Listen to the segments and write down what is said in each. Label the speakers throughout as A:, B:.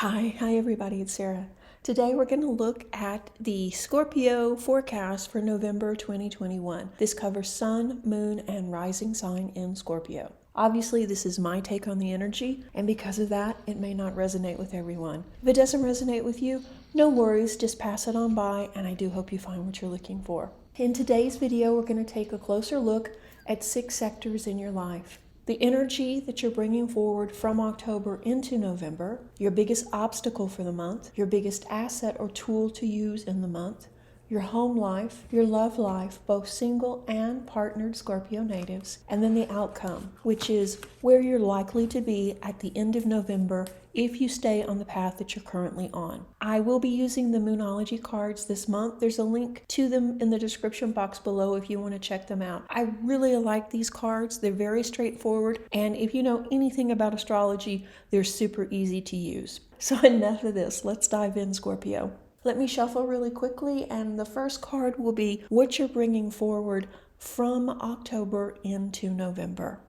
A: Hi everybody, it's Sarah. Today we're going to look at the Scorpio forecast for November 2021. This covers sun, moon, and rising sign in Scorpio. Obviously, this is my take on the energy, and because of that, it may not resonate with everyone. If it doesn't resonate with you, no worries, just pass it on by, and I do hope you find what you're looking for. In today's video, we're going to take a closer look at 6 sectors in your life. The energy that you're bringing forward from October into November, your biggest obstacle for the month, your biggest asset or tool to use in the month, your home life, your love life, both single and partnered Scorpio natives, and then the outcome, which is where you're likely to be at the end of November if you stay on the path that you're currently on. I will be using the Moonology cards this month. There's a link to them in the description box below if you want to check them out. I really like these cards. They're very straightforward, and if you know anything about astrology, they're super easy to use. So enough of this. Let's dive in, Scorpio. Let me shuffle really quickly, and the first card will be what you're bringing forward from October into November.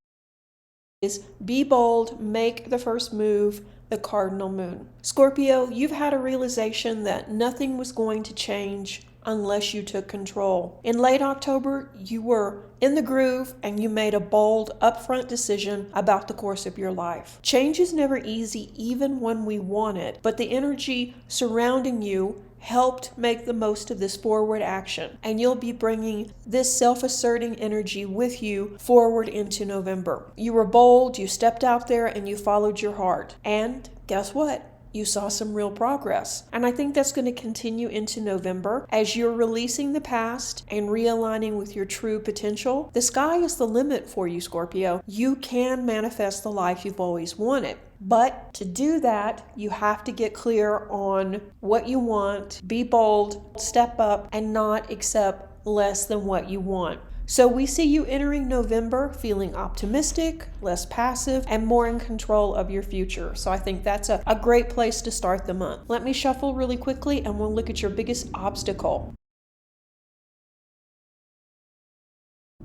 A: Is be bold, make the first move, the cardinal moon. Scorpio, you've had a realization that nothing was going to change unless you took control. In late October, you were in the groove and you made a bold, upfront decision about the course of your life. Change is never easy, even when we want it, but the energy surrounding you helped make the most of this forward action, and you'll be bringing this self-asserting energy with you forward into November. You were bold, you stepped out there, and you followed your heart. And guess what? You saw some real progress. And I think that's going to continue into November as you're releasing the past and realigning with your true potential. The sky is the limit for you, Scorpio. You can manifest the life you've always wanted. But to do that, you have to get clear on what you want, be bold, step up, and not accept less than what you want. So we see you entering November feeling optimistic, less passive, and more in control of your future. So I think that's a great place to start the month. Let me shuffle really quickly and we'll look at your biggest obstacle.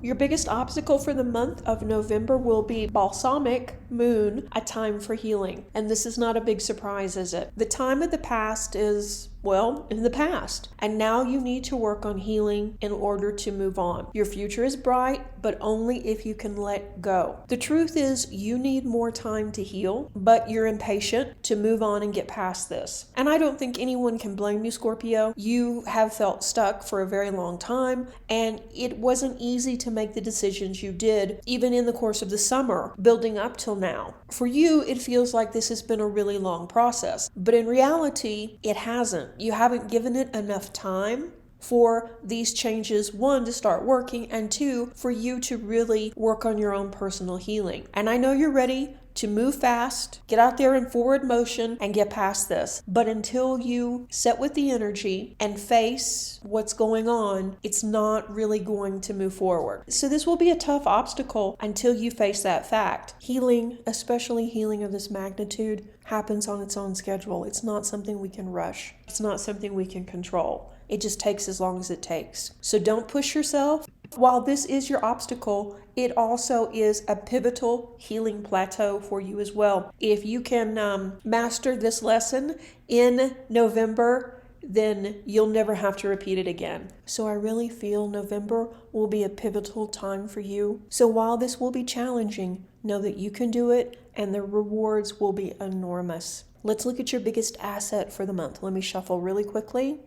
A: Your biggest obstacle for the month of November will be balsamic moon, a time for healing. And this is not a big surprise, is it? The time of the past is, well, in the past. And now you need to work on healing in order to move on. Your future is bright, but only if you can let go. The truth is you need more time to heal, but you're impatient to move on and get past this. And I don't think anyone can blame you, Scorpio. You have felt stuck for a very long time, and it wasn't easy to make the decisions you did, even in the course of the summer, building up till now. For you, it feels like this has been a really long process, but in reality, it hasn't. You haven't given it enough time for these changes, one, to start working, and two, for you to really work on your own personal healing. And I know you're ready to move fast, get out there in forward motion, and get past this. But until you set with the energy and face what's going on, it's not really going to move forward. So this will be a tough obstacle until you face that fact. Healing, especially healing of this magnitude, happens on its own schedule. It's not something we can rush. It's not something we can control. It just takes as long as it takes. So don't push yourself. While this is your obstacle, it also is a pivotal healing plateau for you as well. If you can master this lesson in November, then you'll never have to repeat it again. So I really feel November will be a pivotal time for you. So while this will be challenging, know that you can do it and the rewards will be enormous. Let's look at your biggest asset for the month. Let me shuffle really quickly.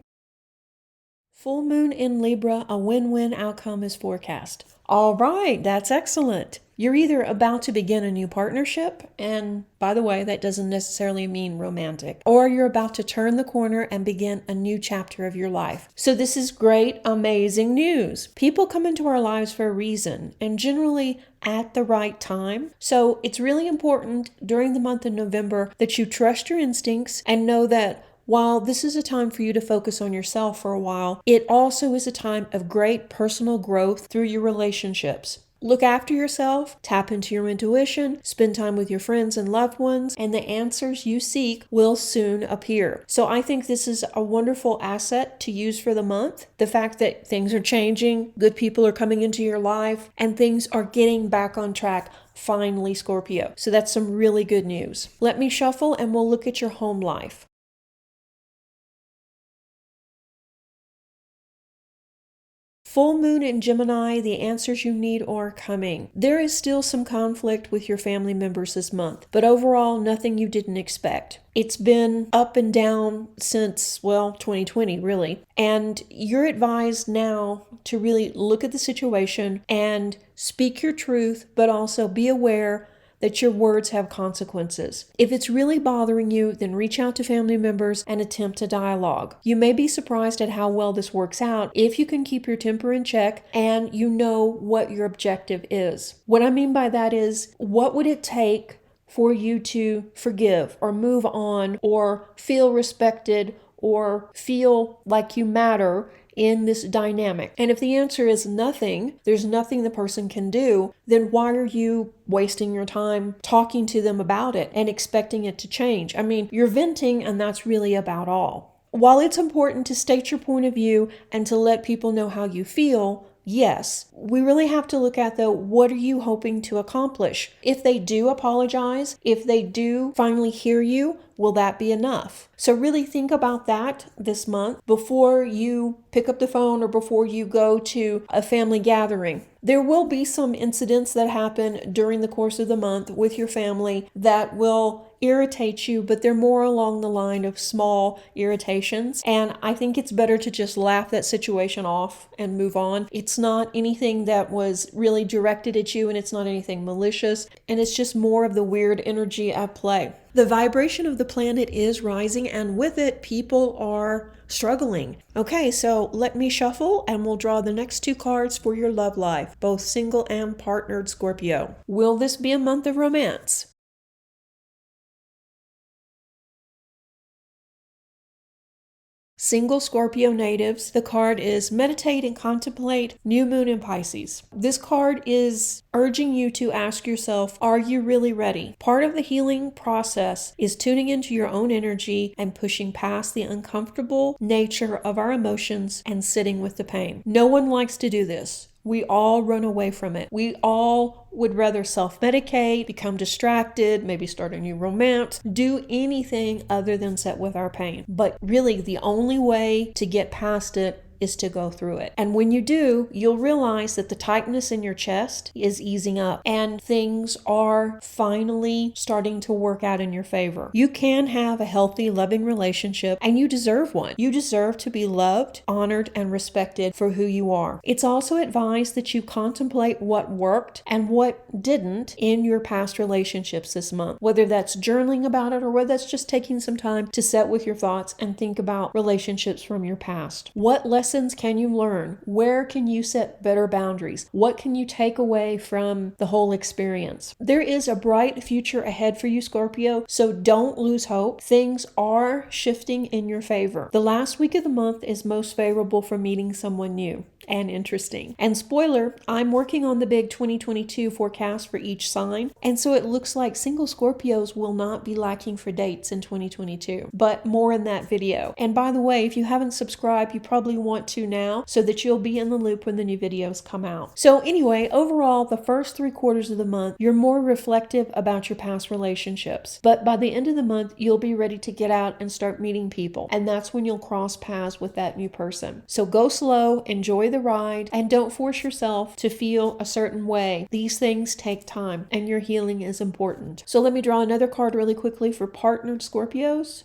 A: Full moon in Libra, a win-win outcome is forecast. All right, that's excellent. You're either about to begin a new partnership, and by the way, that doesn't necessarily mean romantic, or you're about to turn the corner and begin a new chapter of your life. So this is great, amazing news. People come into our lives for a reason, and generally at the right time. So it's really important during the month of November that you trust your instincts and know that while this is a time for you to focus on yourself for a while, it also is a time of great personal growth through your relationships. Look after yourself, tap into your intuition, spend time with your friends and loved ones, and the answers you seek will soon appear. So I think this is a wonderful asset to use for the month. The fact that things are changing, good people are coming into your life, and things are getting back on track. finally, Scorpio. So that's some really good news. Let me shuffle and we'll look at your home life. Full moon in Gemini, the answers you need are coming. There is still some conflict with your family members this month, but overall, nothing you didn't expect. It's been up and down since, 2020, really. And you're advised now to really look at the situation and speak your truth, but also be aware that your words have consequences. If it's really bothering you, then reach out to family members and attempt a dialogue. You may be surprised at how well this works out if you can keep your temper in check and you know what your objective is. What I mean by that is, what would it take for you to forgive or move on or feel respected or feel like you matter in this dynamic? And if the answer is nothing, there's nothing the person can do, then why are you wasting your time talking to them about it and expecting it to change? I mean, you're venting, and that's really about all. While it's important to state your point of view and to let people know how you feel, yes, we really have to look at, though, what are you hoping to accomplish? If they do apologize, if they do finally hear you, will that be enough? So really think about that this month before you pick up the phone or before you go to a family gathering. There will be some incidents that happen during the course of the month with your family that will irritate you, but they're more along the line of small irritations. And I think it's better to just laugh that situation off and move on. It's not anything that was really directed at you, and it's not anything malicious, and it's just more of the weird energy at play. The vibration of the planet is rising, and with it, people are struggling. Okay, so let me shuffle and we'll draw the next two cards for your love life, both single and partnered Scorpio. Will this be a month of romance? Single Scorpio natives, the card is Meditate and Contemplate, New Moon in Pisces. This card is urging you to ask yourself, are you really ready? Part of the healing process is tuning into your own energy and pushing past the uncomfortable nature of our emotions and sitting with the pain. No one likes to do this. We all run away from it. We all would rather self-medicate, become distracted, maybe start a new romance, do anything other than sit with our pain. But really, the only way to get past it is to go through it. And when you do, you'll realize that the tightness in your chest is easing up and things are finally starting to work out in your favor. You can have a healthy, loving relationship, and you deserve one. You deserve to be loved, honored, and respected for who you are. It's also advised that you contemplate what worked and what didn't in your past relationships this month, whether that's journaling about it or whether that's just taking some time to sit with your thoughts and think about relationships from your past. What lessons can you learn? Where can you set better boundaries? What can you take away from the whole experience? There is a bright future ahead for you, Scorpio, so don't lose hope. Things are shifting in your favor. The last week of the month is most favorable for meeting someone new and interesting. And spoiler, I'm working on the big 2022 forecast for each sign, and so it looks like single Scorpios will not be lacking for dates in 2022, but more in that video. And by the way, if you haven't subscribed, you probably want to now so that you'll be in the loop when the new videos come out. So anyway, overall, the first 3 quarters of the month, you're more reflective about your past relationships, but by the end of the month, you'll be ready to get out and start meeting people, and that's when you'll cross paths with that new person. So go slow, enjoy the ride, and don't force yourself to feel a certain way. These things take time, and your healing is important. So let me draw another card really quickly for partnered Scorpios.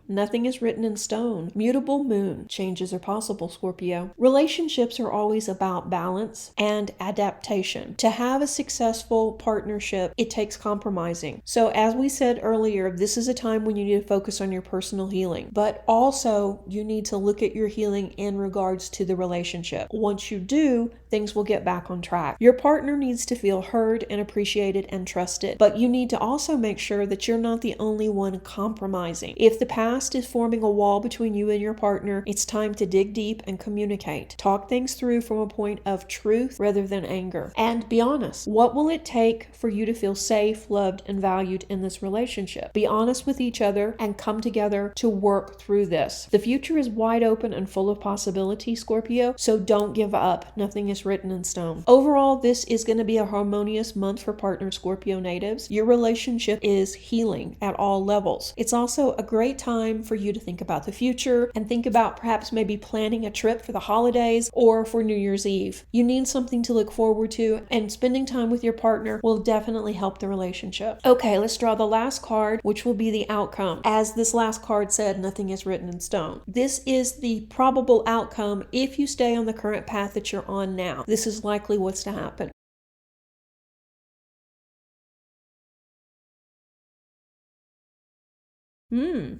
A: Nothing is written in stone. Mutable moon. Changes are possible, Scorpio. Relationships are always about balance and adaptation. To have a successful partnership, it takes compromising. So as we said earlier, this is a time when you need to focus on your personal healing, but also you need to look at your healing in regards to the relationship. Once you do, things will get back on track. Your partner needs to feel heard and appreciated and trusted, but you need to also make sure that you're not the only one compromising. compromising. If the past is forming a wall between you and your partner, it's time to dig deep and communicate. Talk things through from a point of truth rather than anger. And be honest. What will it take for you to feel safe, loved, and valued in this relationship? Be honest with each other and come together to work through this. The future is wide open and full of possibility, Scorpio, so don't give up. Nothing is written in stone. Overall, this is going to be a harmonious month for partner Scorpio natives. Your relationship is healing at all levels. It's also a great time for you to think about the future and think about perhaps maybe planning a trip for the holidays or for New Year's Eve. You need something to look forward to, and spending time with your partner will definitely help the relationship. Okay, let's draw the last card, which will be the outcome. As this last card said, nothing is written in stone. This is the probable outcome if you stay on the current path that you're on now. This is likely what's to happen.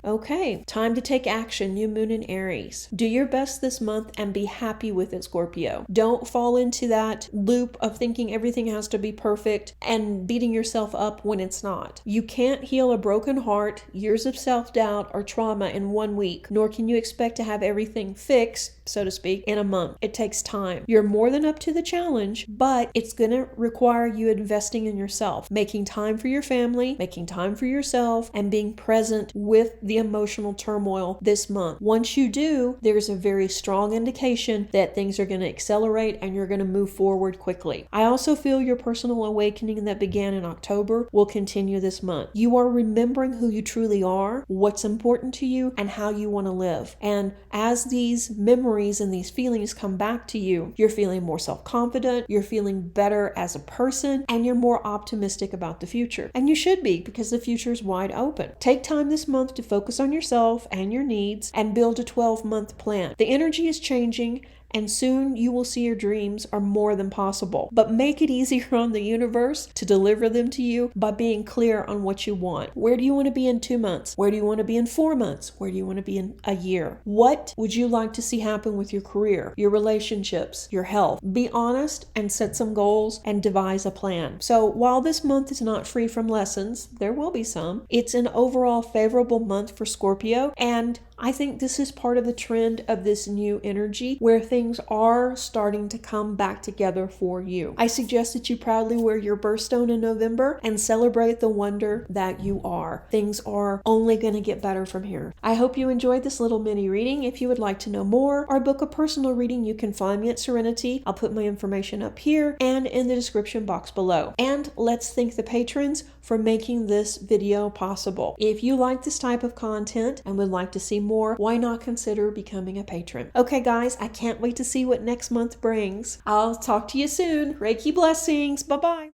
A: Okay. Time to take action, new moon in Aries. Do your best this month and be happy with it, Scorpio. Don't fall into that loop of thinking everything has to be perfect and beating yourself up when it's not. You can't heal a broken heart, years of self-doubt, or trauma in 1 week, nor can you expect to have everything fixed, so to speak, in a month. It takes time. You're more than up to the challenge, but it's going to require you investing in yourself, making time for your family, making time for yourself, and being present with the emotional turmoil this month. Once you do, there's a very strong indication that things are going to accelerate and you're going to move forward quickly. I also feel your personal awakening that began in October will continue this month. You are remembering who you truly are, what's important to you, and how you want to live. And as these memories and these feelings come back to you, you're feeling more self-confident, you're feeling better as a person, and you're more optimistic about the future. And you should be, because the future is wide open. Take time this month to focus on yourself and your needs and build a 12-month plan. The energy is changing, and soon you will see your dreams are more than possible. But make it easier on the universe to deliver them to you by being clear on what you want. Where do you want to be in 2 months? Where do you want to be in 4 months? Where do you want to be in a year? What would you like to see happen with your career, your relationships, your health? Be honest and set some goals and devise a plan. So while this month is not free from lessons, there will be some. It's an overall favorable month for Scorpio, and I think this is part of the trend of this new energy where things are starting to come back together for you. I suggest that you proudly wear your birthstone in November and celebrate the wonder that you are. Things are only going to get better from here. I hope you enjoyed this little mini reading. If you would like to know more or book a personal reading, you can find me at Serenity. I'll put my information up here and in the description box below. And let's thank the patrons for making this video possible. If you like this type of content and would like to see more, why not consider becoming a patron? Okay guys, I can't wait to see what next month brings. I'll talk to you soon. Reiki blessings. Bye-bye.